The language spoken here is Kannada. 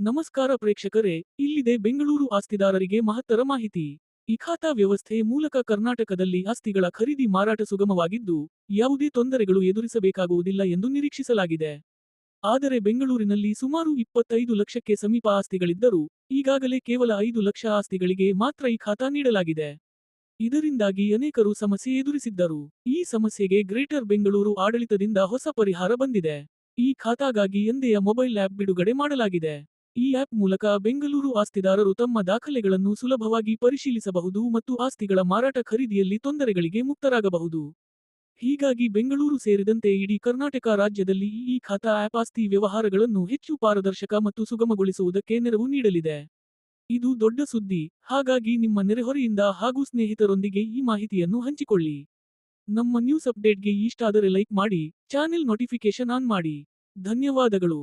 ನಮಸ್ಕಾರ ಪ್ರೇಕ್ಷಕರೇ, ಇಲ್ಲಿದೆ ಬೆಂಗಳೂರು ಆಸ್ತಿದಾರರಿಗೆ ಮಹತ್ತರ ಮಾಹಿತಿ. ಈ ಖಾತಾ ವ್ಯವಸ್ಥೆ ಮೂಲಕ ಕರ್ನಾಟಕದಲ್ಲಿ ಆಸ್ತಿಗಳ ಖರೀದಿ ಮಾರಾಟ ಸುಗಮವಾಗಿದ್ದು, ಯಾವುದೇ ತೊಂದರೆಗಳು ಎದುರಿಸಬೇಕಾಗುವುದಿಲ್ಲ ಎಂದು ನಿರೀಕ್ಷಿಸಲಾಗಿದೆ. ಆದರೆ ಬೆಂಗಳೂರಿನಲ್ಲಿ ಸುಮಾರು 25 ಲಕ್ಷಕ್ಕೆ ಸಮೀಪ ಆಸ್ತಿಗಳಿದ್ದರೂ, ಈಗಾಗಲೇ ಕೇವಲ 5 ಲಕ್ಷ ಆಸ್ತಿಗಳಿಗೆ ಮಾತ್ರ ಈ ಖಾತಾ ನೀಡಲಾಗಿದೆ. ಇದರಿಂದಾಗಿ ಅನೇಕರು ಸಮಸ್ಯೆ ಎದುರಿಸಿದ್ದರು. ಈ ಸಮಸ್ಯೆಗೆ ಗ್ರೇಟರ್ ಬೆಂಗಳೂರು ಆಡಳಿತದಿಂದ ಹೊಸ ಪರಿಹಾರ ಬಂದಿದೆ. ಈ ಖಾತಾಗಾಗಿ ಎಂದೆಯ ಮೊಬೈಲ್ ಆ್ಯಪ್ ಬಿಡುಗಡೆ ಮಾಡಲಾಗಿದೆ. ಈ ಆ್ಯಪ್ ಮೂಲಕ ಬೆಂಗಳೂರು ಆಸ್ತಿದಾರರು ತಮ್ಮ ದಾಖಲೆಗಳನ್ನು ಸುಲಭವಾಗಿ ಪರಿಶೀಲಿಸಬಹುದು ಮತ್ತು ಆಸ್ತಿಗಳ ಮಾರಾಟ ಖರೀದಿಯಲ್ಲಿ ತೊಂದರೆಗಳಿಗೆ ಮುಕ್ತರಾಗಬಹುದು. ಹೀಗಾಗಿ ಬೆಂಗಳೂರು ಸೇರಿದಂತೆ ಇಡೀ ಕರ್ನಾಟಕ ರಾಜ್ಯದಲ್ಲಿ ಈ ಖಾತಾ ಆ್ಯಪ್ ಆಸ್ತಿ ವ್ಯವಹಾರಗಳನ್ನು ಹೆಚ್ಚು ಪಾರದರ್ಶಕ ಮತ್ತು ಸುಗಮಗೊಳಿಸುವುದಕ್ಕೆ ನೆರವು ನೀಡಲಿದೆ. ಇದು ದೊಡ್ಡ ಸುದ್ದಿ, ಹಾಗಾಗಿ ನಿಮ್ಮ ನೆರೆಹೊರೆಯಿಂದ ಹಾಗೂ ಸ್ನೇಹಿತರೊಂದಿಗೆ ಈ ಮಾಹಿತಿಯನ್ನು ಹಂಚಿಕೊಳ್ಳಿ. ನಮ್ಮ ನ್ಯೂಸ್ ಅಪ್ಡೇಟ್ಗೆ ಇಷ್ಟ ಆದರೆ ಲೈಕ್ ಮಾಡಿ, ಚಾನೆಲ್ ನೋಟಿಫಿಕೇಶನ್ ಆನ್ ಮಾಡಿ. ಧನ್ಯವಾದಗಳು.